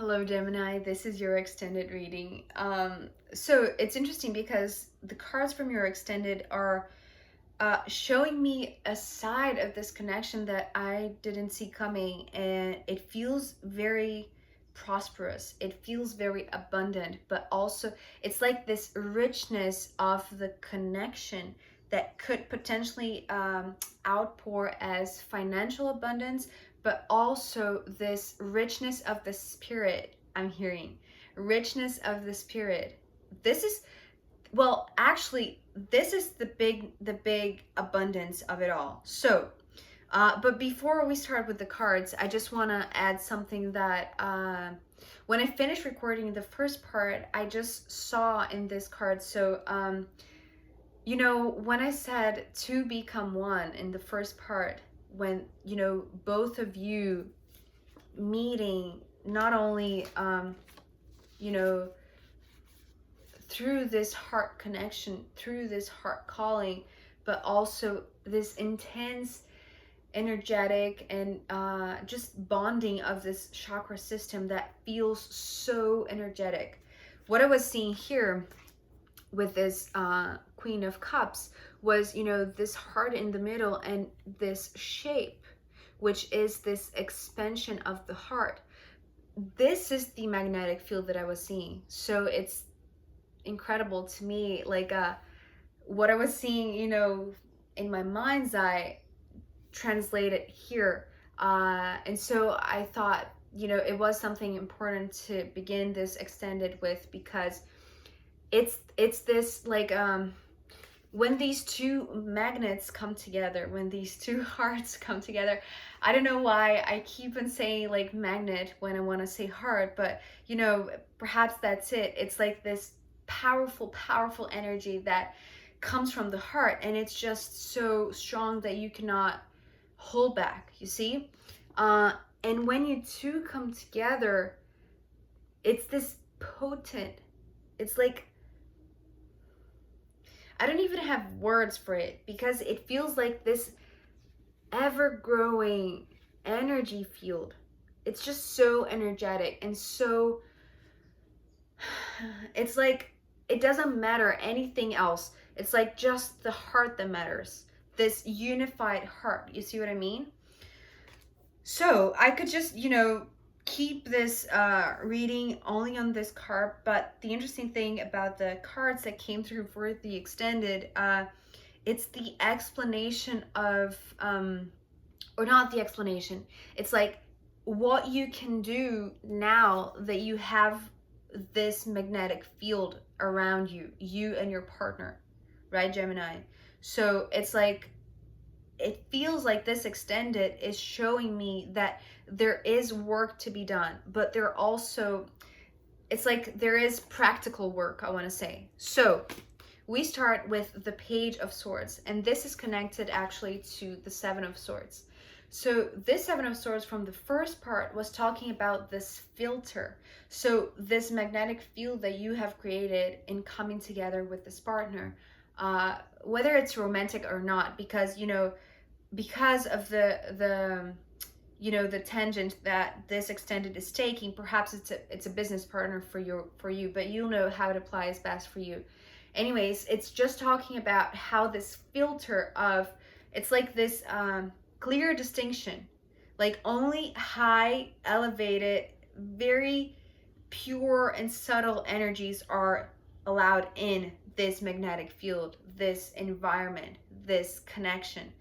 Hello, Gemini. This is your extended reading. So it's interesting because the cards from your extended are showing me a side of this connection that I didn't see coming, and it feels very prosperous. It feels very abundant, but also it's like this richness of the connection that could potentially outpour as financial abundance, but also this richness of the spirit. I'm hearing richness of the spirit. This is, well, actually, this is the big abundance of it all. So but before we start with the cards, I just want to add something that when I finished recording the first part, I just saw in this card. So when I said to become one in the first part, when both of you meeting, not only you know through this heart connection, through this heart calling, but also this intense energetic and just bonding of this chakra system that feels so energetic. What I was seeing here with this Queen of Cups was, this heart in the middle and this shape, which is this expansion of the heart. This is the magnetic field that I was seeing. So it's incredible to me, like what I was seeing, in my mind's eye, translated here. And so I thought, it was something important to begin this extended with, because it's this like when these two magnets come together, when these two hearts come together. I don't know why I keep on saying like magnet when I want to say heart, but perhaps that's it. It's like this powerful energy that comes from the heart, and it's just so strong that you cannot hold back, you see. And when you two come together, it's this potent, it's like, I don't even have words for it, because it feels like this ever-growing energy field. It's just so energetic and so, it's like it doesn't matter anything else. It's like just the heart that matters, this unified heart. You see what I mean? So I could just, keep this reading only on this card, but the interesting thing about the cards that came through for the extended, it's the explanation of, or not the explanation, it's like what you can do now that you have this magnetic field around you and your partner, right, Gemini? So it's like, it feels like this extended is showing me that there is work to be done, but there also, it's like there is practical work, I want to say. So we start with the Page of Swords, and this is connected actually to the Seven of Swords. So this Seven of Swords from the first part was talking about this filter. So this magnetic field that you have created in coming together with this partner, whether it's romantic or not, because because of the tangent that this extended is taking, perhaps it's a business partner for you, but you'll know how it applies best for you. Anyways, it's just talking about how this filter of, it's like this clear distinction, like only high, elevated, very pure and subtle energies are allowed in this magnetic field, this environment, this connection.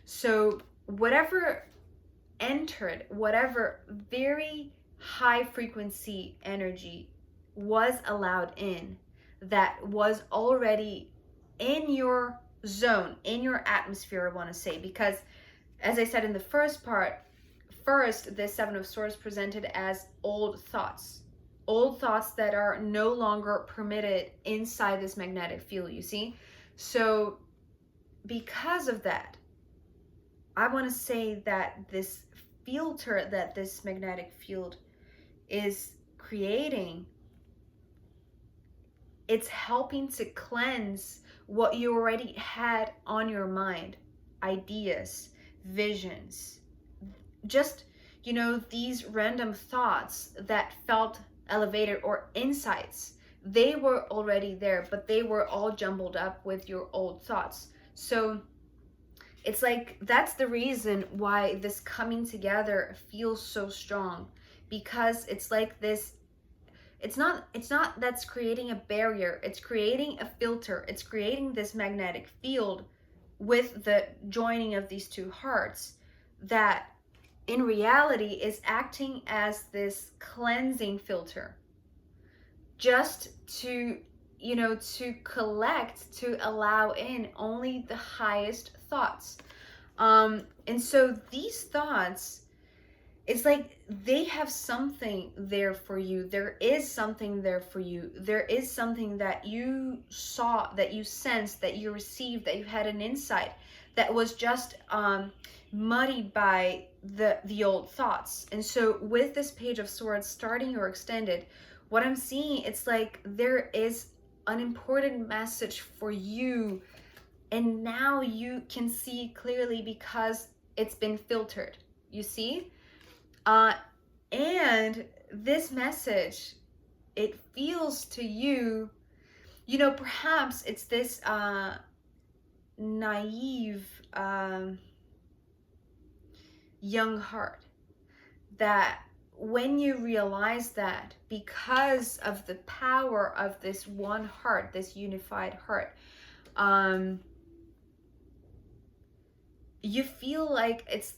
So whatever entered, whatever very high frequency energy was allowed in, that was already in your zone, in your atmosphere, I want to say, because as I said in the first part, first, the Seven of Swords presented as old thoughts that are no longer permitted inside this magnetic field, you see? So because of that, I want to say that this filter that this magnetic field is creating, it's helping to cleanse what you already had on your mind, ideas, visions, just, you know, these random thoughts that felt elevated or insights, they were already there, but they were all jumbled up with your old thoughts. So it's like that's the reason why this coming together feels so strong, because it's like this, it's not that's creating a barrier, it's creating a filter, it's creating this magnetic field with the joining of these two hearts that in reality is acting as this cleansing filter, just to, you know, to collect, to allow in only the highest thoughts. And so these thoughts, it's like they have something there for you. There is something there for you. There is something that you saw, that you sensed, that you received, that you had an insight that was just muddied by the old thoughts. And so with this Page of Swords starting or extended, what I'm seeing, it's like there is an important message for you, and now you can see clearly because it's been filtered, you see? And this message, it feels to you, you know, perhaps it's this naive young heart that when you realize that because of the power of this one heart, this unified heart, you feel like it's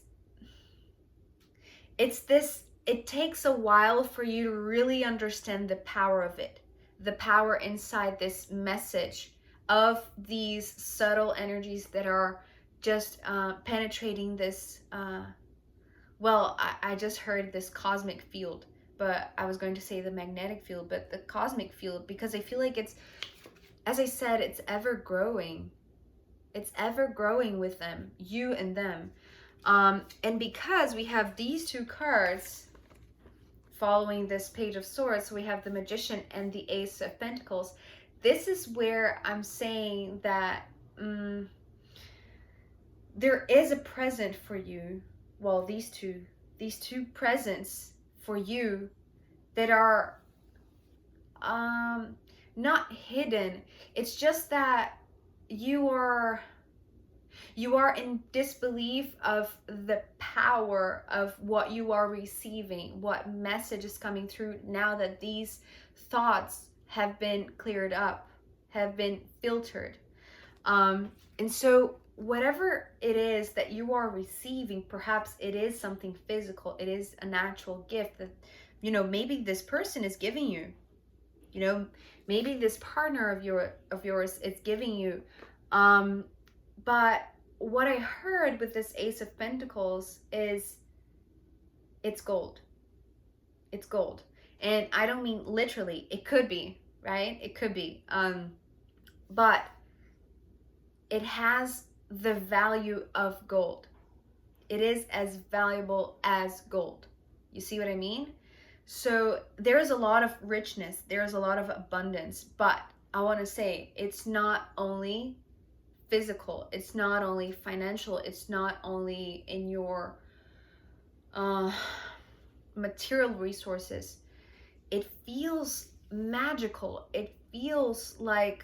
this, it takes a while for you to really understand the power of it, the power inside this message of these subtle energies that are just penetrating this, well, I just heard this cosmic field, but I was going to say the magnetic field, but the cosmic field, because I feel like it's, as I said, it's ever growing. It's ever growing with them, you and them. And because we have these two cards following this Page of Swords, we have the Magician and the Ace of Pentacles. This is where I'm saying that there is a present for you. Well, these two presents for you that are not hidden. It's just that you are in disbelief of the power of what you are receiving, what message is coming through now that these thoughts have been cleared up, have been filtered. And so whatever it is that you are receiving, perhaps it is something physical, it is an actual gift that, you know, maybe this person is giving you, you know, maybe this partner of yours is giving you. But what I heard with this Ace of Pentacles is it's gold. It's gold. And I don't mean literally. It could be, right? It could be. But it has the value of gold. It is as valuable as gold. You see what I mean? So there is a lot of richness. There is a lot of abundance. But I want to say it's not only physical, it's not only financial, it's not only in your material resources. It feels magical. It feels like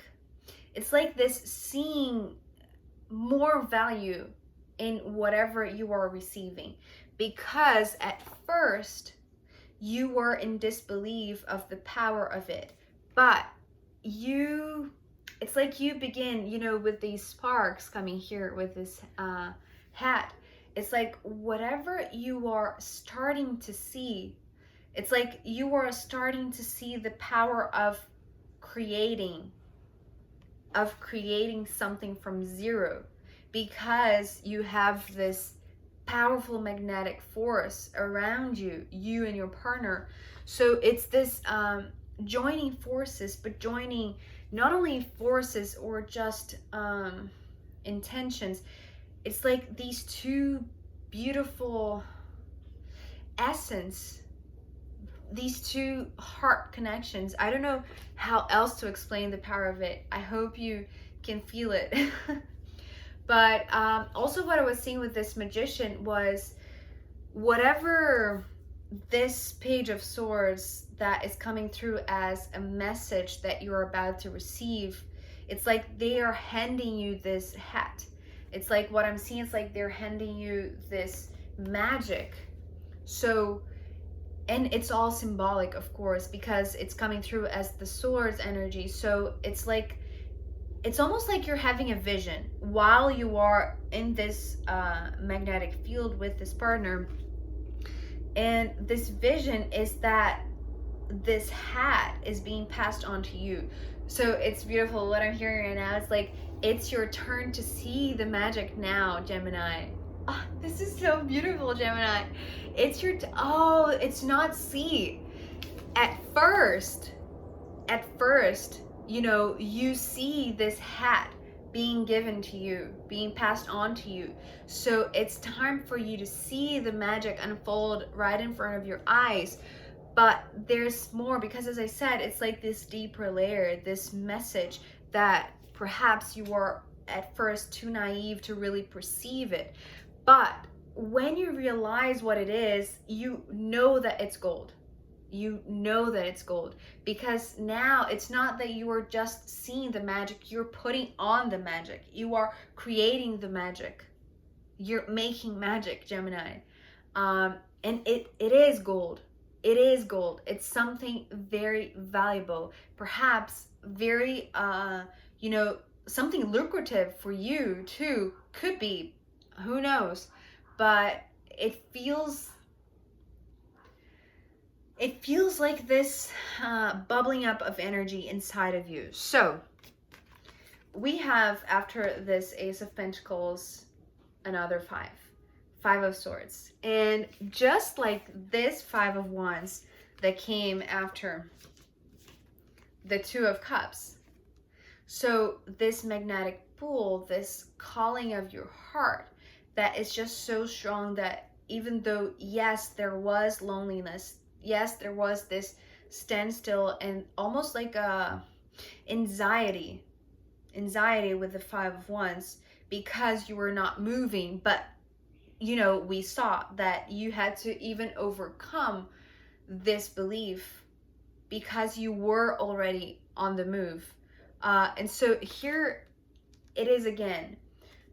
it's like this seeing more value in whatever you are receiving, because at first you were in disbelief of the power of it, but it's like you begin, you know, with these sparks coming here with this hat. It's like whatever you are starting to see, it's like you are starting to see the power of creating something from zero, because you have this powerful magnetic force around you and your partner. So it's this joining forces, but joining not only forces or just intentions. It's like these two beautiful essence, these two heart connections. I don't know how else to explain the power of it. I hope you can feel it. But also what I was seeing with this Magician was whatever this Page of Swords that is coming through as a message that you're about to receive, it's like they are handing you this hat. It's like what I'm seeing, it's like they're handing you this magic. So, and it's all symbolic, of course, because it's coming through as the swords energy. So it's like, it's almost like you're having a vision while you are in this magnetic field with this partner. And this vision is that this hat is being passed on to you. So it's beautiful. What I'm hearing right now is like, it's your turn to see the magic now, Gemini. Oh, this is so beautiful, Gemini. It's your, oh, it's not see. At first, you know, you see this hat being given to you, being passed on to you. So it's time for you to see the magic unfold right in front of your eyes. But there's more, because as I said, it's like this deeper layer, this message that perhaps you were at first too naive to really perceive it. But when you realize what it is, you know that it's gold. You know that it's gold, because now it's not that you are just seeing the magic, you're putting on the magic. You are creating the magic. You're making magic, Gemini. And it is gold. It is gold. It's something very valuable, perhaps very, you know, something lucrative for you too. Could be, who knows? But it feels like this bubbling up of energy inside of you. So we have, after this Ace of Pentacles, another Five of Swords. And just like this Five of Wands that came after the Two of Cups. So this magnetic pull, this calling of your heart, that is just so strong that even though, yes, there was loneliness, yes, there was this standstill and almost like a anxiety with the Five of Wands, because you were not moving. But you know, we saw that you had to even overcome this belief because you were already on the move. And so here it is again.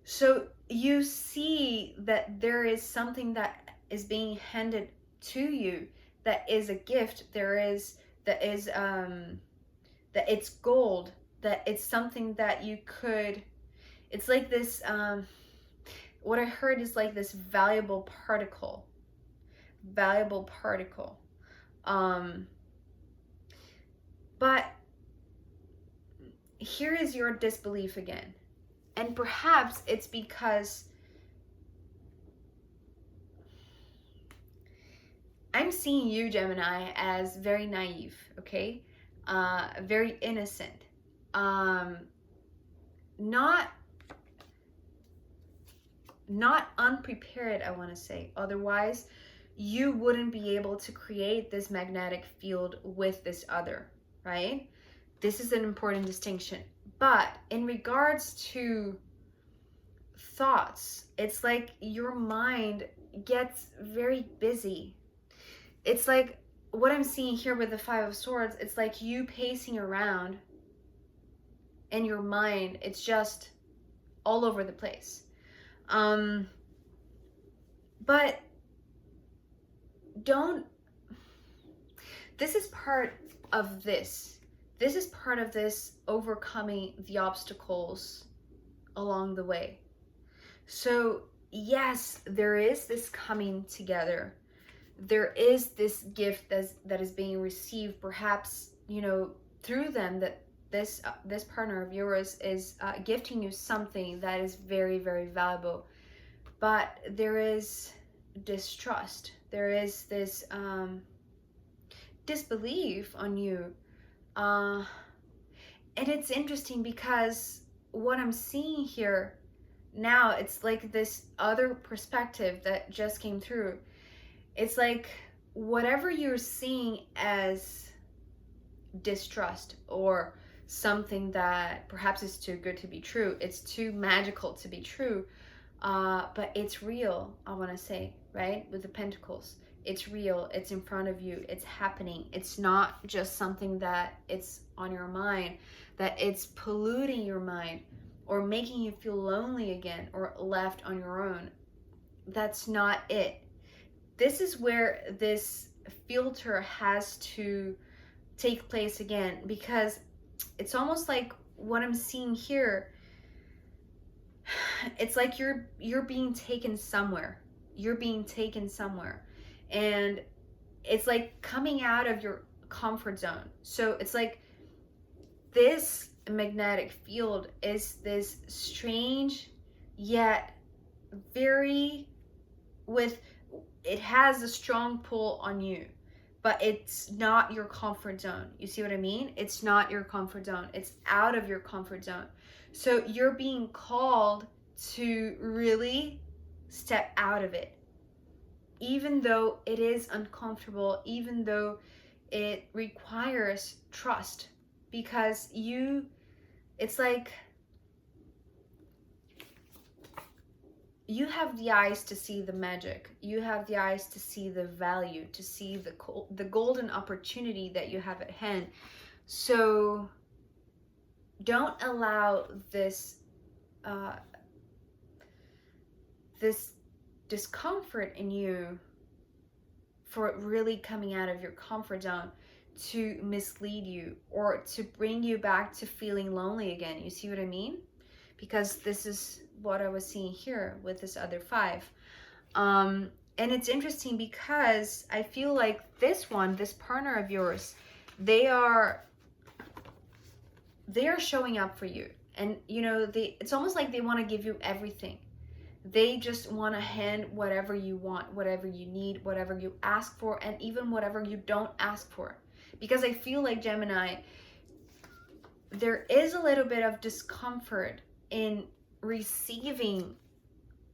So you see that there is something that is being handed to you, that is a gift. That it's gold, that it's something that you could, it's like this, what I heard is like this valuable particle. But here is your disbelief again. And perhaps it's because I'm seeing you, Gemini, as very naive, okay? Very innocent. Not unprepared, I want to say. Otherwise, you wouldn't be able to create this magnetic field with this other, right? This is an important distinction. But in regards to thoughts, it's like your mind gets very busy. It's like what I'm seeing here with the Five of Swords, it's like you pacing around in your mind. It's just all over the place. But this is part of this. This is part of this overcoming the obstacles along the way. So yes, there is this coming together. There is this gift that is being received, perhaps, you know, through them, that this partner of yours is gifting you something that is very, very valuable. But there is distrust. There is this disbelief on you. And it's interesting because what I'm seeing here now, it's like this other perspective that just came through. It's like whatever you're seeing as distrust, or something that perhaps is too good to be true, it's too magical to be true, but it's real, I want to say. right? With the pentacles. It's real, it's in front of you, it's happening. It's not just something that it's on your mind, that it's polluting your mind or making you feel lonely again or left on your own. That's not it. This is where this filter has to take place again, because it's almost like what I'm seeing here, it's like you're being taken somewhere. You're being taken somewhere. And it's like coming out of your comfort zone. So it's like this magnetic field is this strange yet very it has a strong pull on you, but it's not your comfort zone. You see what I mean? It's not your comfort zone. It's out of your comfort zone. So you're being called to really step out of it, even though it is uncomfortable, even though it requires trust, because it's like you have the eyes to see the magic. You have the eyes to see the value, to see the golden opportunity that you have at hand. So don't allow this this discomfort in you for it really coming out of your comfort zone to mislead you or to bring you back to feeling lonely again. You see what I mean? Because this is what I was seeing here with this other 5. And it's interesting because I feel like this partner of yours, they are showing up for you. And you know, it's almost like they want to give you everything. They just want to hand whatever you want, whatever you need, whatever you ask for, and even whatever you don't ask for. Because I feel like, Gemini, there is a little bit of discomfort in receiving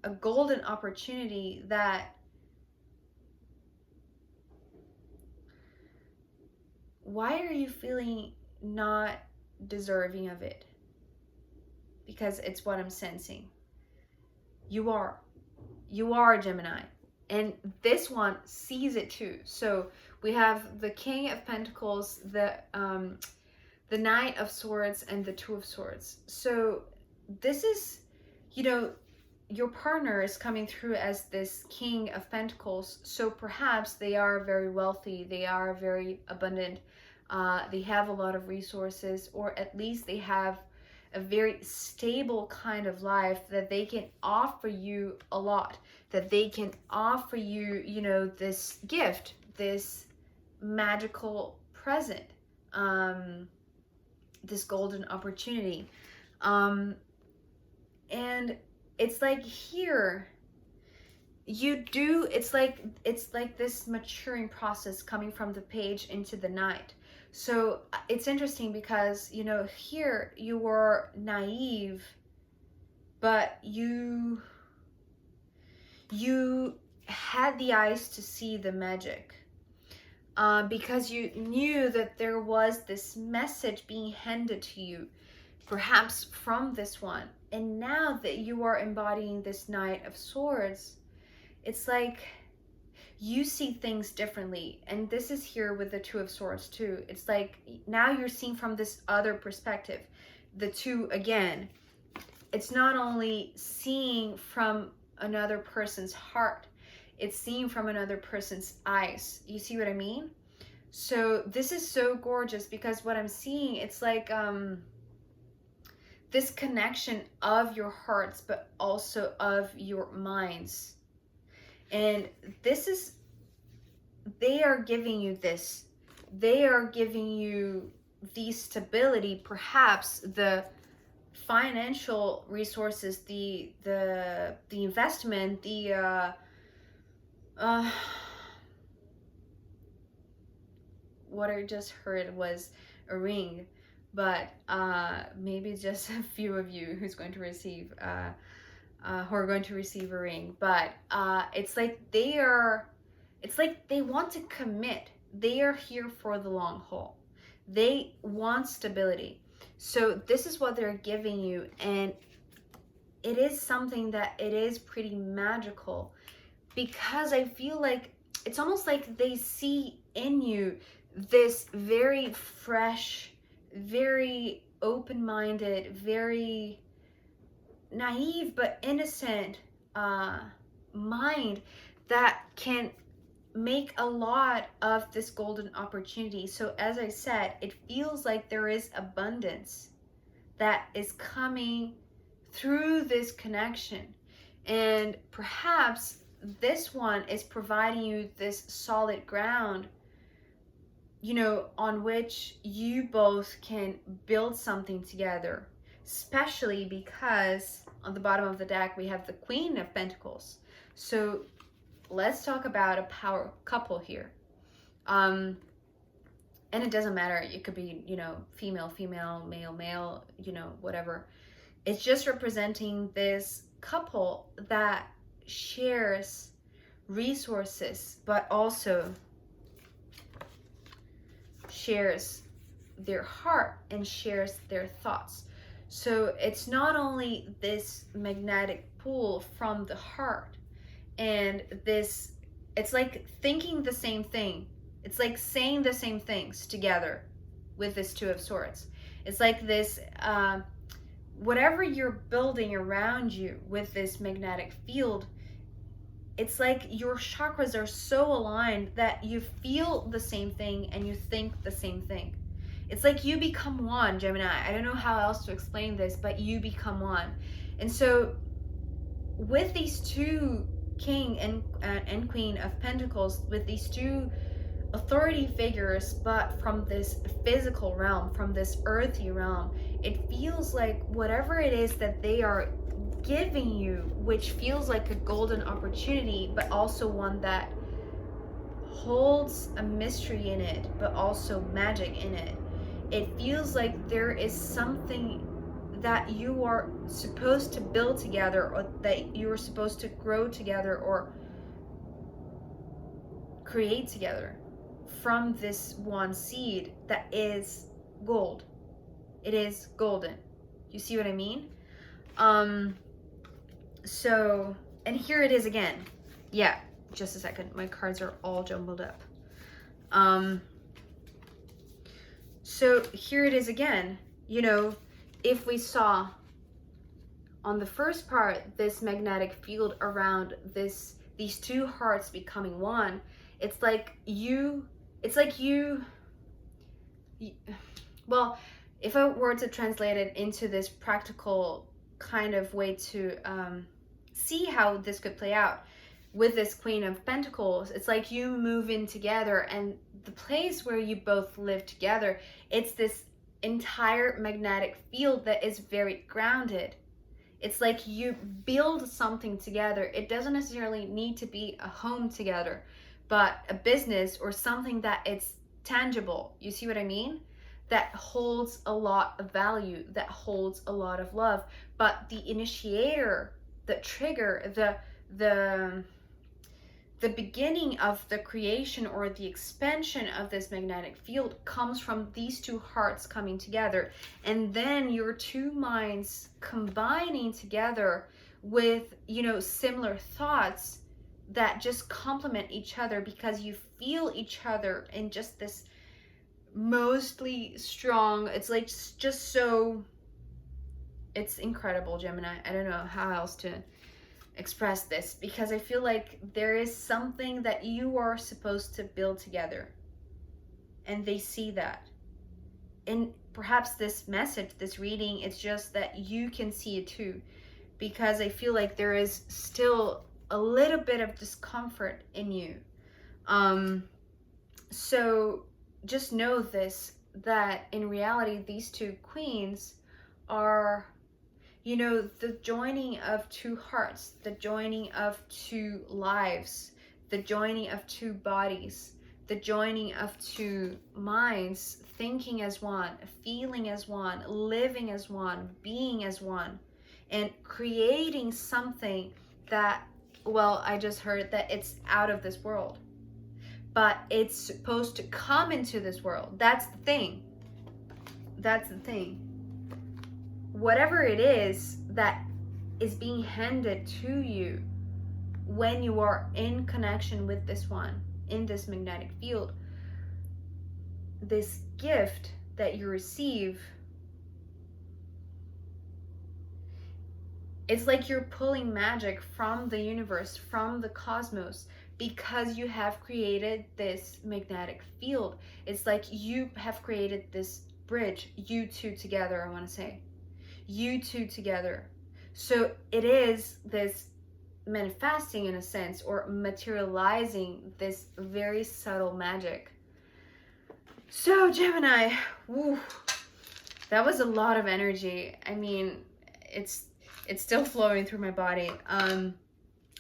a golden opportunity that why are you feeling not deserving of it? Because it's what I'm sensing. You are Gemini, and this one sees it too. So we have the King of Pentacles, the Knight of Swords, and the Two of Swords. So this is, you know, your partner is coming through as this King of Pentacles. So perhaps they are very wealthy, they are very abundant, they have a lot of resources, or at least they have a very stable kind of life that they can offer you a lot, that they can offer you, you know, this gift, this magical present, this golden opportunity. And it's like here, it's like this maturing process coming from the Page into the Knight. So it's interesting because, you know, here you were naive, but you had the eyes to see the magic, because you knew that there was this message being handed to you, perhaps from this one. And now that you are embodying this Knight of Swords, it's like you see things differently. And this is here with the Two of Swords too. It's like now you're seeing from this other perspective. The two, again, it's not only seeing from another person's heart, it's seeing from another person's eyes. You see what I mean? So this is so gorgeous, because what I'm seeing, it's like this connection of your hearts, but also of your minds. And this is, they are giving you this. They are giving you the stability, perhaps the financial resources, the investment, what I just heard was a ring, but maybe just a few of you who are going to receive a ring. But it's like they want to commit. They are here for the long haul. They want stability. So this is what they're giving you, and it is something that it is pretty magical. because I feel like it's almost like they see in you this very fresh, very open-minded, very naive but innocent mind that can make a lot of this golden opportunity. So as I said, it feels like there is abundance that is coming through this connection. And perhaps this one is providing you this solid ground, you know, on which you both can build something together, especially because on the bottom of the deck we have the Queen of Pentacles. So let's talk about a power couple here. And it doesn't matter, it could be, you know, female, female, male, male, you know, whatever. It's just representing this couple that shares resources, but also shares their heart and shares their thoughts. So it's not only this magnetic pull from the heart, and this, it's like thinking the same thing. It's like saying the same things together with this Two of Swords. It's like this, whatever you're building around you with this magnetic field, it's like your chakras are so aligned that you feel the same thing and you think the same thing. It's like you become one, Gemini. I don't know how else to explain this, but you become one. And so with these two King and Queen of Pentacles, with these two authority figures, but from this physical realm, from this earthy realm, it feels like whatever it is that they are giving you, which feels like a golden opportunity, but also one that holds a mystery in it, but also magic in it. It feels like there is something that you are supposed to build together, or that you are supposed to grow together or create together from this one seed that is gold. It is golden. You see what I mean? So, and here it is again. Yeah, just a second. My cards are all jumbled up. So here it is again. You know, if we saw on the first part this magnetic field around these two hearts becoming one, it's like you, well, if I were to translate it into this practical kind of way to see how this could play out with this Queen of Pentacles, it's like you move in together, and the place where you both live together, it's this entire magnetic field that is very grounded. It's like you build something together. It doesn't necessarily need to be a home together, but a business or something that it's tangible. You see what I mean? That holds a lot of value, that holds a lot of love. But the initiator, the trigger, the beginning of the creation or the expansion of this magnetic field comes from these two hearts coming together, and then your two minds combining together with, you know, similar thoughts that just complement each other, because you feel each other in just this mostly strong, it's like just so, it's incredible, Gemini. I don't know how else to express this, because I feel like there is something that you are supposed to build together, and they see that. And perhaps this message, this reading, it's just that you can see it too, because I feel like there is still a little bit of discomfort in you. So just know this, that in reality these two queens are, you know, the joining of two hearts, the joining of two lives, the joining of two bodies, the joining of two minds, thinking as one, feeling as one, living as one, being as one, and creating something that, well, I just heard that it's out of this world, but it's supposed to come into this world. That's the thing. That's the thing. Whatever it is that is being handed to you, when you are in connection with this one, in this magnetic field, this gift that you receive, it's like you're pulling magic from the universe, from the cosmos, because you have created this magnetic field. It's like you have created this bridge, you two together, I want to say. You two together. So it is this manifesting, in a sense, or materializing this very subtle magic. So Gemini, woo, that was a lot of energy. I mean, it's still flowing through my body.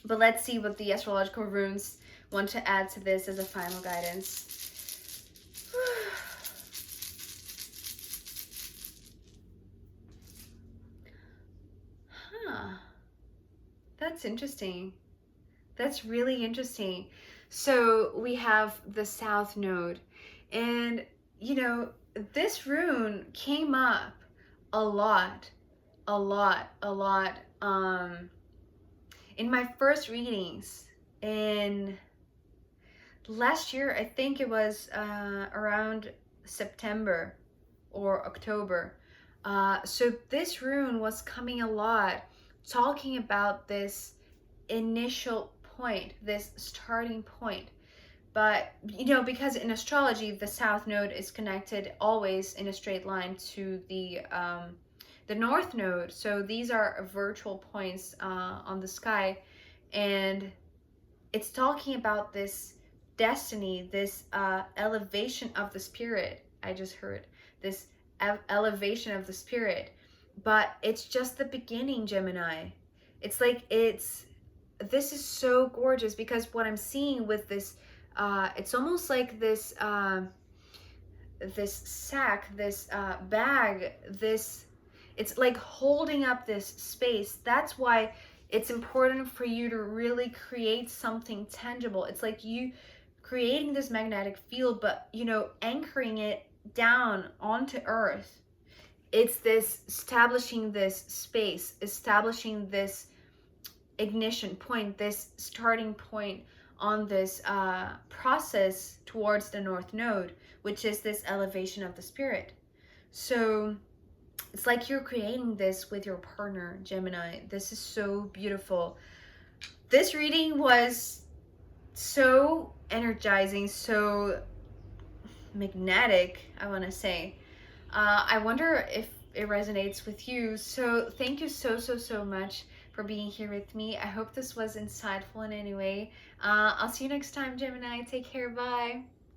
But let's see what the astrological runes want to add to this as a final guidance. That's interesting. That's really interesting. So we have the South Node, and you know, this rune came up a lot in my first readings in last year. I think it was around September or October. So this rune was coming a lot, talking about this initial point, this starting point. But you know, because in astrology the South Node is connected always in a straight line to the North Node, so these are virtual points on the sky, and it's talking about this destiny, this elevation of the spirit. I just heard this elevation of the spirit, but it's just the beginning, Gemini. It's like this is so gorgeous, because what I'm seeing with this, it's almost like this this sack, this bag, this, it's like holding up this space. That's why it's important for you to really create something tangible. It's like you creating this magnetic field, but you know, anchoring it down onto earth. It's this establishing this space, establishing this ignition point, this starting point on this process towards the North Node, which is this elevation of the spirit. So it's like you're creating this with your partner, Gemini. This is so beautiful. This reading was so energizing, so magnetic, I want to say. I wonder if it resonates with you. So thank you so much for being here with me. I hope this was insightful in any way. I'll see you next time, Gemini. Take care. Bye.